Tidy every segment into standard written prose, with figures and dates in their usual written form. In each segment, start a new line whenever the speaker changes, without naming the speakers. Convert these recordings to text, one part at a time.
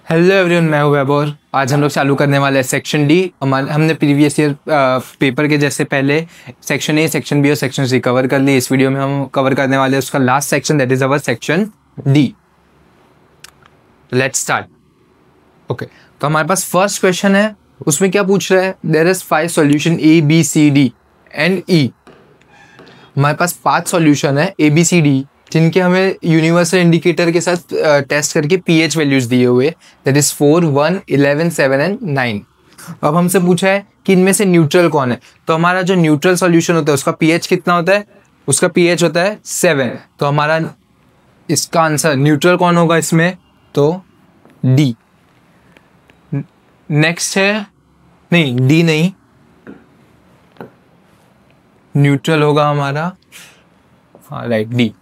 Hello everyone, मैं हूँ वैभव और आज हम लोग चालू करने वाले हैं सेक्शन डी। हमने प्रीवियस ईयर पेपर के जैसे पहले सेक्शन ए, सेक्शन बी और सेक्शन सी कवर कर लिए। इस वीडियो में हम कवर करने वाले हैं उसका last section, that is our section D. Let's start. Okay, तो हमारे पास फर्स्ट क्वेश्चन है, उसमें क्या पूछ रहा है? There is 5 solution A B C D and E. हमारे पास 5 सॉल्यूशन है ए बी सी डी जिनके हमें यूनिवर्सल इंडिकेटर के साथ टेस्ट करके पीएच वैल्यूज दिए हुए, दैट इज 4, 1, 11, 7 एंड 9। अब हमसे पूछा है कि इनमें से न्यूट्रल कौन है। तो हमारा जो न्यूट्रल सॉल्यूशन होता है उसका पीएच कितना होता है? उसका पीएच होता है 7। तो हमारा इसका आंसर न्यूट्रल कौन होगा इसमें? तो डी। नेक्स्ट है, नहीं डी नहीं, न्यूट्रल होगा हमारा, हाँ right, D.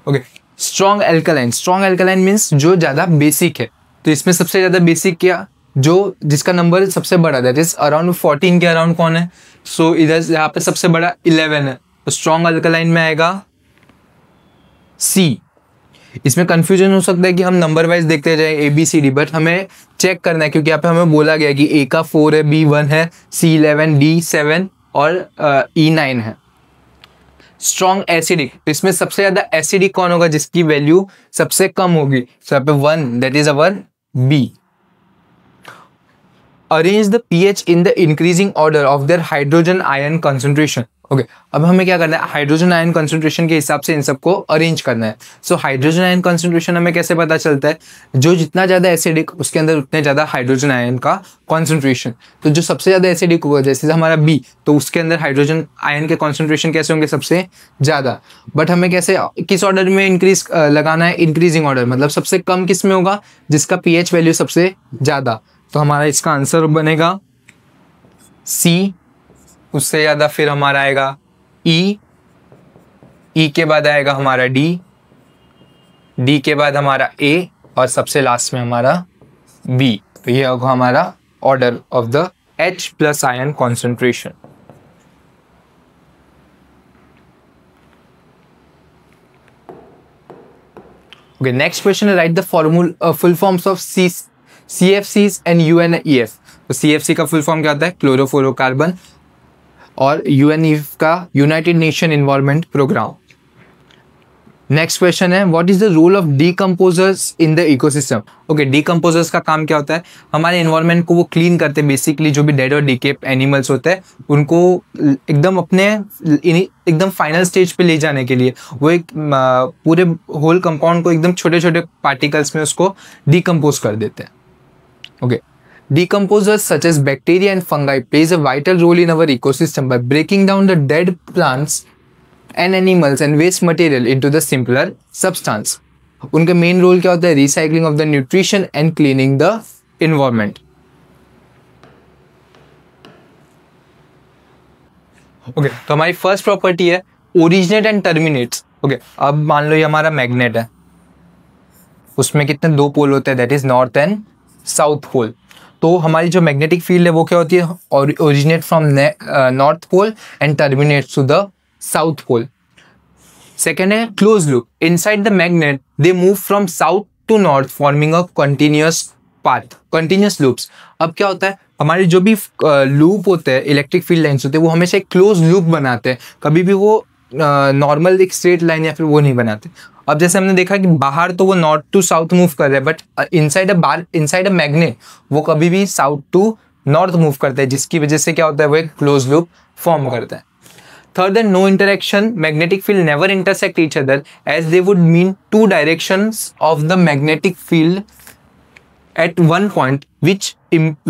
Okay, strong alkaline. Strong alkaline means जो ज़्यादा बेसिक है। तो इसमें सबसे ज़्यादा बेसिक क्या, जो जिसका नंबर सबसे बड़ा, दैट इज अराउंड 14 के अराउंड कौन है? सो इधर यहाँ पे सबसे बड़ा 11 है, तो स्ट्रॉन्ग एल्कलाइन में आएगा सी। इसमें कंफ्यूजन हो सकता है कि हम नंबर वाइज देखते जाए A B C D, but हमें चेक करना है क्योंकि यहाँ पे हमें बोला गया कि ए का 4 है, बी 1 है, सी 11, डी 7 और ई 9 है। स्ट्रॉन्ग एसिडिक, इसमें सबसे ज्यादा एसिडिक कौन होगा जिसकी वैल्यू सबसे कम होगी? सो यहाँ पे 1, that is our B. Arrange the pH in the increasing order of their hydrogen ion concentration. Okay, अब हमें क्या करना है? हाइड्रोजन आयन कंसंट्रेशन के हिसाब से इन सबको अरेंज करना है। सो हाइड्रोजन आयन कंसंट्रेशन हमें कैसे पता चलता है? जो जितना ज़्यादा एसिडिक उसके अंदर उतने ज़्यादा हाइड्रोजन आयन का कॉन्सेंट्रेशन। तो जो सबसे ज़्यादा एसिडिक होगा, जैसे हमारा बी, तो उसके अंदर हाइड्रोजन आयन के कॉन्सेंट्रेशन कैसे होंगे? सबसे ज़्यादा। बट हमें कैसे, किस ऑर्डर में इंक्रीज लगाना है? इंक्रीजिंग ऑर्डर, मतलब सबसे कम किस में होगा? जिसका पीएच वैल्यू सबसे ज़्यादा। तो हमारा इसका आंसर बनेगा सी। उससे ज़्यादा फिर हमारा आएगा ई, ई के बाद आएगा हमारा डी, डी के बाद हमारा ए और सबसे लास्ट में हमारा बी। तो ये होगा हमारा order of the H plus ion concentration. Okay, next question है, write the formula full forms of CFCs and UNEF। तो CFC का फुल फॉर्म क्या होता है? क्लोरोफ्लोरोकार्बन, और UNEF का United Nation environment programme. Next question है, what is the role of decomposers in the ecosystem. Okay, decomposers का काम क्या होता है? हमारे एनवायरनमेंट को वो क्लीन करते हैं। बेसिकली जो भी डेड और डिकेप एनिमल्स होते हैं उनको एकदम अपने एकदम फाइनल स्टेज पे ले जाने के लिए वो एक पूरे होल कंपाउंड को एकदम छोटे छोटे पार्टिकल्स में उसको डीकम्पोज कर देते हैं। Okay, decomposers such as bacteria and fungi plays a vital role in our ecosystem by breaking down the dead plants and animals and waste material into the simpler substance. उनका main role क्या होता है? Recycling of the nutrition and cleaning the environment. Okay, तो हमारी first property है originate and terminates. Okay, अब मान लो ये हमारा मैग्नेट है, उसमें कितने 2 पोल होते हैं, that is north and south pole. तो हमारी जो मैग्नेटिक फील्ड है वो क्या होती है? Originate from north pole and terminate to the south pole. Second है close loop. Inside the magnet they move from south to north forming a continuous path, continuous loops. अब क्या होता है? हमारे जो भी लूप होते हैं, इलेक्ट्रिक फील्ड लाइन्स होते हैं, वो हमेशा एक क्लोज लूप बनाते हैं। कभी भी वो नॉर्मल एक स्ट्रेट लाइन या फिर वो नहीं बनाते। अब जैसे हमने देखा कि बाहर तो वो नॉर्थ टू साउथ मूव कर रहे हैं, बट इनसाइड अ मैग्नेट वो कभी भी साउथ टू नॉर्थ मूव करते हैं, जिसकी वजह से क्या होता है? वो एक क्लोज लूप फॉर्म करता है। थर्ड है no interaction. Magnetic field never intersect each other as they would mean 2 directions of the magnetic field at one point which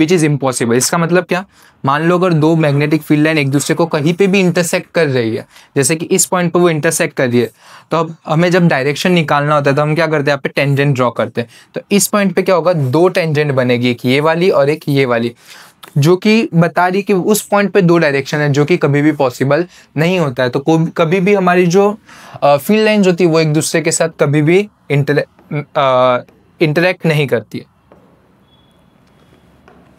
is impossible. इसका मतलब क्या? मान लो अगर 2 मैग्नेटिक फील्ड लाइन एक दूसरे को कहीं पे भी इंटरसेक्ट कर रही है, जैसे कि इस पॉइंट पे वो इंटरसेक्ट कर रही है, तो अब हमें जब डायरेक्शन निकालना होता है तो हम क्या करते हैं? यहाँ पे टेंजेंट ड्रॉ करते हैं। तो इस पॉइंट पे क्या होगा? 2 टेंजेंट बनेगी, एक ये वाली और एक ये वाली, जो कि बता रही कि उस पॉइंट पे 2 डायरेक्शन है, जो कि कभी भी पॉसिबल नहीं होता है। तो कभी भी हमारी जो फील्ड लाइन्स होती है वो एक दूसरे के साथ कभी भी इंटरेक्ट नहीं करती है।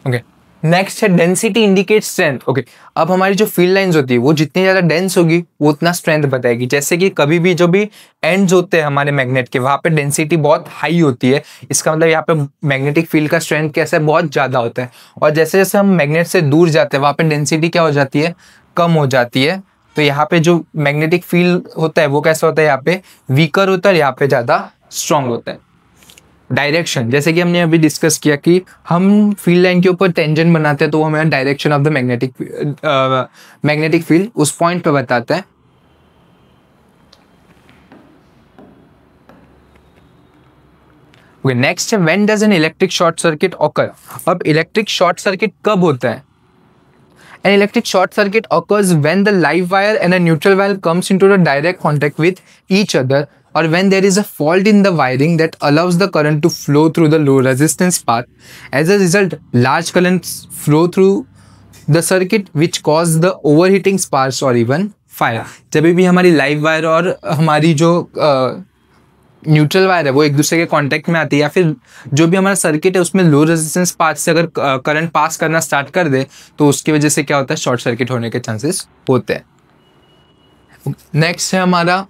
ओके, नेक्स्ट है डेंसिटी इंडिकेट स्ट्रेंथ। ओके, अब हमारी जो फील्ड लाइंस होती है वो जितनी ज़्यादा डेंस होगी वो उतना स्ट्रेंथ बताएगी। जैसे कि कभी भी जो भी एंड्स होते हैं हमारे मैग्नेट के, वहाँ पे डेंसिटी बहुत हाई होती है, इसका मतलब यहाँ पे मैग्नेटिक फील्ड का स्ट्रेंथ कैसा है, बहुत ज़्यादा होता है। और जैसे जैसे हम मैग्नेट से दूर जाते हैं वहाँ पे डेंसिटी क्या हो जाती है, कम हो जाती है। तो यहाँ पे जो मैग्नेटिक फील्ड होता है वो कैसा होता है, यहाँ पे वीकर होता है, यहाँ पे ज़्यादा स्ट्रांग होता है। डायरेक्शन, जैसे कि हमने अभी डिस्कस किया कि हम फील्ड लाइन के ऊपर टेंजेंट बनाते हैं तो वो हमें direction of the magnetic field उस पॉइंट पे बताता है। नेक्स्ट है when does an electric short circuit occur. अब इलेक्ट्रिक शॉर्ट सर्किट कब होता है? An electric short circuit occurs when the live wire and a neutral wire comes into the direct contact with each other, or when there is a fault in the wiring that allows the current to flow through the low resistance path. As a result, large currents flow through the circuit which cause the overheating sparks or even fire. जब भी हमारी live wire और हमारी जो neutral wire है वो एक दूसरे के कांटेक्ट में आती है, या फिर जो भी हमारा सर्किट है उसमें लो रेजिस्टेंस पाथ से अगर करंट पास करना स्टार्ट कर दे तो उसकी वजह से क्या होता है, शॉर्ट सर्किट होने के चांसेस होते हैं। नेक्स्ट है हमारा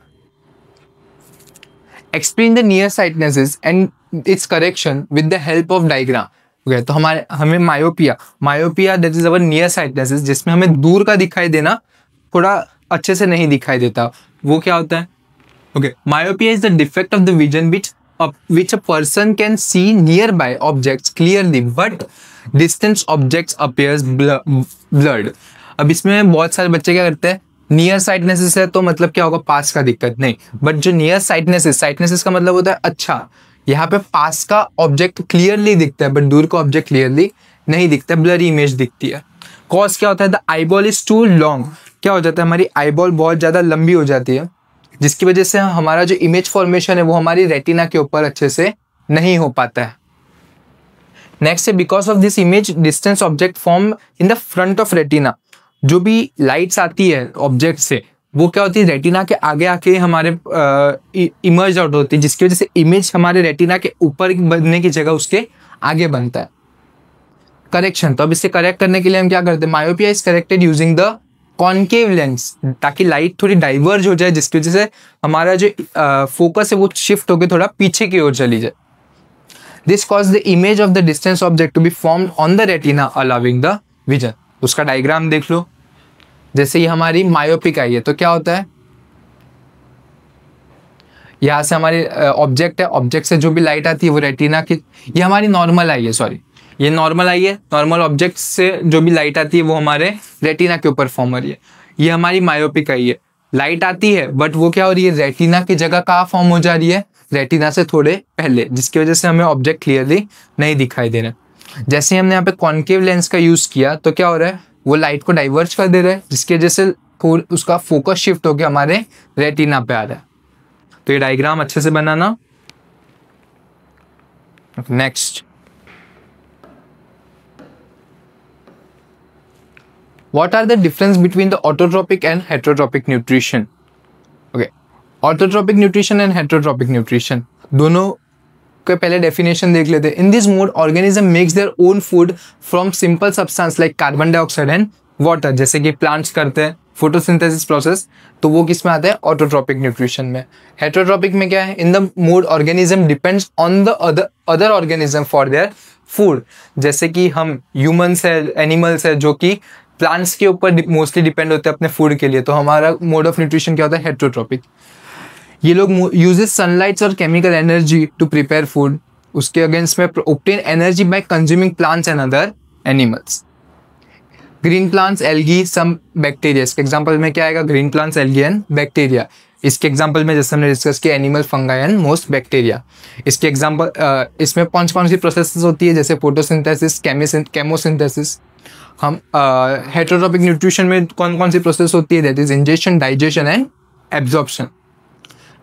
explain the near sightednesses and its correction with the help of diagram. तो हमें myopia that is our near sightednesses, जिसमें हमें दूर का दिखाई देना थोड़ा अच्छे से नहीं दिखाई देता, वो क्या होता है? Myopia is the defect of the vision which a person can see nearby objects clearly, but distant objects appears blurred. अब इसमें बहुत सारे बच्चे क्या करते हैं, नियर साइटनेसेस है तो मतलब क्या होगा, पास का दिक्कत नहीं, बट जो नियर साइटनेसेस का मतलब होता है अच्छा, यहाँ पे पास का ऑब्जेक्ट क्लियरली दिखता है बट दूर का ऑब्जेक्ट क्लियरली नहीं दिखता, ब्लरी इमेज दिखती है। कॉज क्या होता है, the eyeball is too long. क्या हो जाता है, हमारी आईबॉल बहुत ज़्यादा लंबी हो जाती है, जिसकी वजह से हमारा जो इमेज फॉर्मेशन है वो हमारी रेटिना के ऊपर अच्छे से नहीं हो पाता है। नेक्स्ट है because of this image distance object form in the front of retina. जो भी लाइट्स आती है ऑब्जेक्ट से वो क्या होती है, रेटिना के आगे आके हमारे इमर्ज आउट होती है, जिसकी वजह से इमेज हमारे रेटिना के ऊपर बनने की जगह उसके आगे बनता है। करेक्शन, तो अब इसे करेक्ट करने के लिए हम क्या करते हैं, myopia is corrected using the concave lens, ताकि लाइट थोड़ी डाइवर्ज हो जाए, जिसकी वजह से हमारा जो फोकस है वो शिफ्ट होकर थोड़ा पीछे की ओर चली जाए। This cause the image of the distance object to be formed on the retina allowing the vision. उसका डायग्राम देख लो, जैसे ये हमारी मायोपिक आई है तो क्या होता है, यहाँ से हमारी ऑब्जेक्ट है, ऑब्जेक्ट से जो भी लाइट आती है वो रेटिना की, ये हमारी नॉर्मल आई है, सॉरी ये नॉर्मल आई है, नॉर्मल ऑब्जेक्ट से जो भी लाइट आती है वो हमारे रेटिना के ऊपर फॉर्म हो रही है। ये हमारी मायोपिक आई है, लाइट आती है बट वो क्या हो रही है, रेटिना की जगह कहाँ फॉर्म हो जा रही है, रेटिना से थोड़े पहले, जिसकी वजह से हमें ऑब्जेक्ट क्लियरली नहीं दिखाई दे रहा। जैसे हमने यहाँ पे कॉन्केव लेंस का यूज किया तो क्या हो रहा है, वो लाइट को डाइवर्ज कर दे रहा है, जिसकी वजह से उसका फोकस शिफ्ट होकर हमारे रेटिना पे आ रहा है। तो ये डायग्राम अच्छे से बनाना। Next, what are the difference between the autotropic and heterotropic nutrition? Okay, autotropic nutrition and heterotropic nutrition दोनों के पहले डेफिनेशन देख लेते हैं। In this mode organism makes their own food from simple substance like carbon dioxide and water, जैसे कि plants करते हैं फोटोसिंथेसिस प्रोसेस, तो वो किस में आता है, ऑटोट्रोपिक न्यूट्रिशन में। हेटेरोट्रोपिक में क्या है, in the mode organism depends on the other organism for their food, जैसे कि हम ह्यूमंस है, एनिमल्स है जो कि प्लांट्स के ऊपर मोस्टली डिपेंड होते हैं अपने फूड के लिए, तो हमारा मोड ऑफ न्यूट्रिशन क्या होता है, हेटेरोट्रोपिक। ये लोग यूजेस सनलाइट्स और chemical energy to prepare food, उसके अगेंस्ट में obtain energy by consuming plants and other animals. Green plants, algae, some bacteria, इसके एग्जांपल में क्या आएगा, green plants, algae and bacteria. इसके एग्जांपल में जैसे हमने डिस्कस किया animal, fungi and most bacteria. इसके एग्जांपल इसमें कौन सी प्रोसेसेस होती है, जैसे फोटोसिंथेसिस, केमोसिंथेसिस। हम हेटेरोट्रोपिक न्यूट्रिशन में कौन सी प्रोसेस होती है, that is ingestion, digestion and absorption.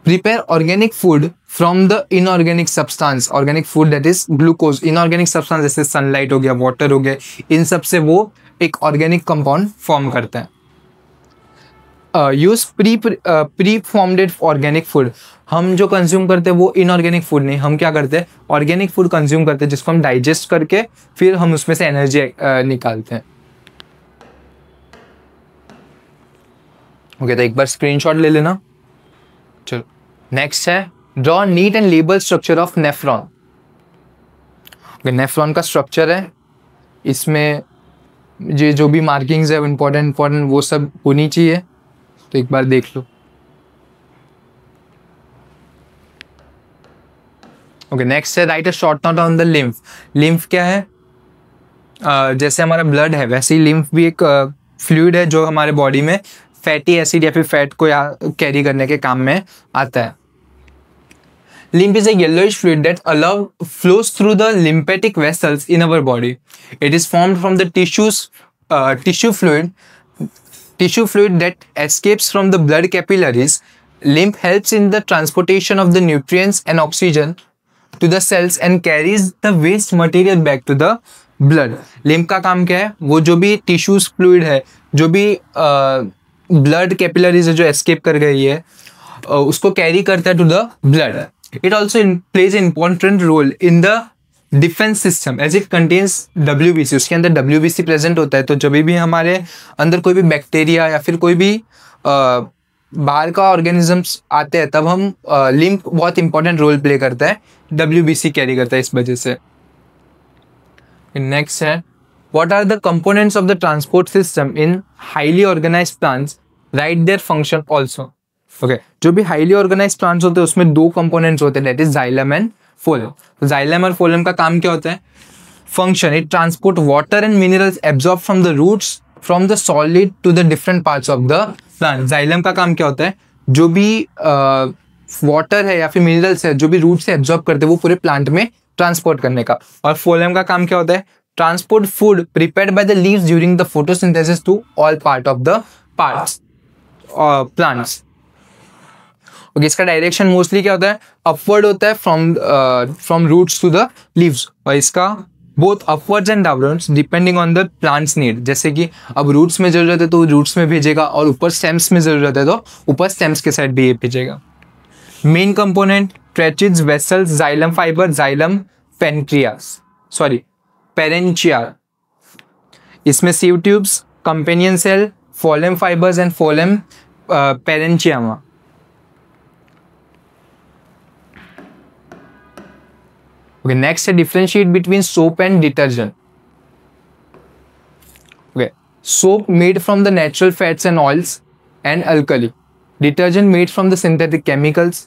Prepare organic food from the inorganic substance, organic food that is glucose, inorganic substance जैसे सनलाइट हो गया, वाटर हो गया, इन सब से वो एक ऑर्गेनिक कंपाउंड फॉर्म करते हैं। Use pre formed organic food. हम जो कंज्यूम करते हैं वो इनऑर्गेनिक फूड नहीं, हम क्या करते हैं ऑर्गेनिक फूड कंज्यूम करते हैं, जिसको हम डाइजेस्ट करके फिर हम उसमें से एनर्जी निकालते हैं। ओके, तो एक बार स्क्रीनशॉट ले लेना। चलो नेक्स्ट है draw neat and label structure of nephron. Nephron का स्ट्रक्चर है, इसमें ये जो भी मार्किंग्स है इंपॉर्टेंट वो सब होनी चाहिए, तो एक बार देख लो। ओके, नेक्स्ट है right a short note on the lymph. Lymph क्या है? जैसे हमारा ब्लड है वैसे ही लिम्फ भी एक फ्लूइड है जो हमारे बॉडी में फैटी एसिड या फिर फैट को कैरी करने के काम में आता है। Lymph is a yellowish fluid that flows through the lymphatic vessels in our body. It is formed from the tissue fluid that escapes from the blood capillaries. Lymph helps in the transportation of the nutrients and oxygen to the cells and carries the waste material back to the blood. Lymph का काम क्या है? वो जो भी tissues fluid है, जो भी blood capillaries है जो escape कर गई है, उसको carry करता है to the blood. It also plays an important role in the defense system as it contains WBC. उसके अंदर WBC प्रेजेंट होता है, तो जब भी हमारे अंदर कोई भी बैक्टीरिया या फिर कोई भी बाहर का ऑर्गेनिजम्स आते हैं तब हम लिम्फ बहुत इंपॉर्टेंट रोल प्ले करता है, WBC कैरी करता है इस वजह से। नेक्स्ट है what are the components of the transport system in highly organised plants, right their function also. Okay, जो भी हाईली ऑर्गेनाइज प्लांट्स होते हैं उसमें दो कंपोनेंट्स होते हैं, that is xylem and phloem. Xylem और फोलम का काम क्या होता है? Function, it transport water and minerals absorb from the roots from the solid to the different parts of the plant. Xylem का काम क्या होता है? जो भी वाटर है या फिर मिनरल्स है जो भी रूट से एब्जॉर्ब करते हैं वो पूरे प्लांट में ट्रांसपोर्ट करने का। और फोलम का काम क्या होता है? Transport food prepared by the leaves during the photosynthesis to all part of the parts plants. Okay, इसका डायरेक्शन मोस्टली क्या होता है? अपवर्ड होता है from roots to the leaves, और इसका both upwards and downwards depending on the plants need. जैसे कि अब रूट्स में जरूरत है तो रूट्स में भेजेगा, और ऊपर स्टेम्स में जरूरत है तो ऊपर स्टेम्स के साइड भी ये भेजेगा। Main component tracheids, vessels, xylem fibre, xylem parenchyma. इसमें sieve tubes, companion cell, phloem fibres and phloem parenchyma. Okay, next है differentiate between soap and detergent. Okay, soap made from the natural fats and oils and alkali. Detergent made from the synthetic chemicals.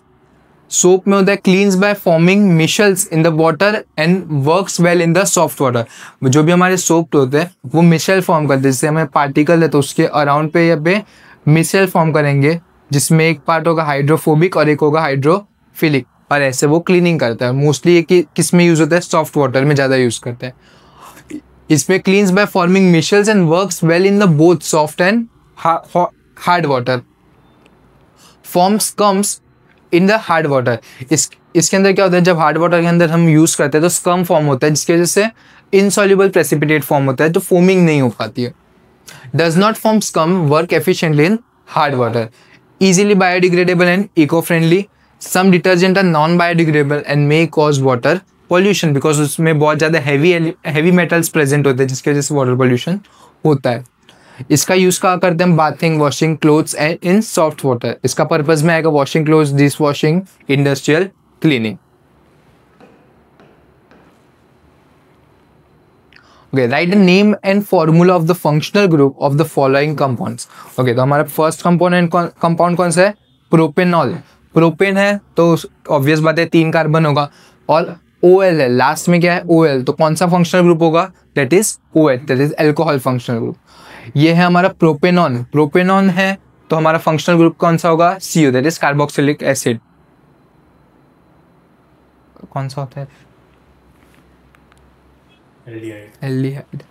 Soap में होता है cleans by forming micelles in the water and works well in the soft water. जो भी हमारे soap होते हैं वो Michel form करते हैं, जैसे हमें पार्टिकल है तो उसके अराउंड पे या पे मिशेल फॉर्म करेंगे, जिसमें एक पार्ट होगा हाइड्रोफोबिक और एक होगा हाइड्रोफिलिक, और ऐसे वो क्लीनिंग करता है। मोस्टली ये किस में यूज होता है? सॉफ्ट वाटर में ज़्यादा यूज करते हैं। इसमें cleans by forming Michels and works well in the both soft and hard water. Forms comes in the hard water. इसके अंदर क्या होता है? जब हार्ड वाटर के अंदर हम यूज करते हैं तो स्कम फॉर्म होता है, जिसकी वजह से इनसॉल्युबल प्रेसिपिटेट फॉर्म होता है, तो फोमिंग नहीं हो पाती है। Does not form scum, work efficiently in hard water, easily biodegradable and eco friendly. Some detergent are non-biodegradable and may cause water pollution because उसमें बहुत ज़्यादा heavy metals present होते हैं, जिसकी वजह से water pollution होता है। इसका यूज़ कहाँ करते हैं हम? Bathing, washing clothes and in soft water. इसका पर्पज में आएगा washing clothes, dish washing, industrial cleaning. Okay, write the name and formula of the functional group of the following compounds. Okay, तो हमारा फर्स्ट कंपाउंड कौन सा है? Propanol. Propane है तो ऑब्वियस बात है 3 कार्बन होगा, और OL है लास्ट में, क्या है? OL, तो कौन सा फंक्शनल ग्रुप होगा? That is OH, that is alcohol functional group. ये है हमारा प्रोपेनॉन। प्रोपेनॉन है तो हमारा फंक्शनल ग्रुप कौन सा होगा? CO, that is carboxylic acid. कौन सा होता है? एल्डिहाइड।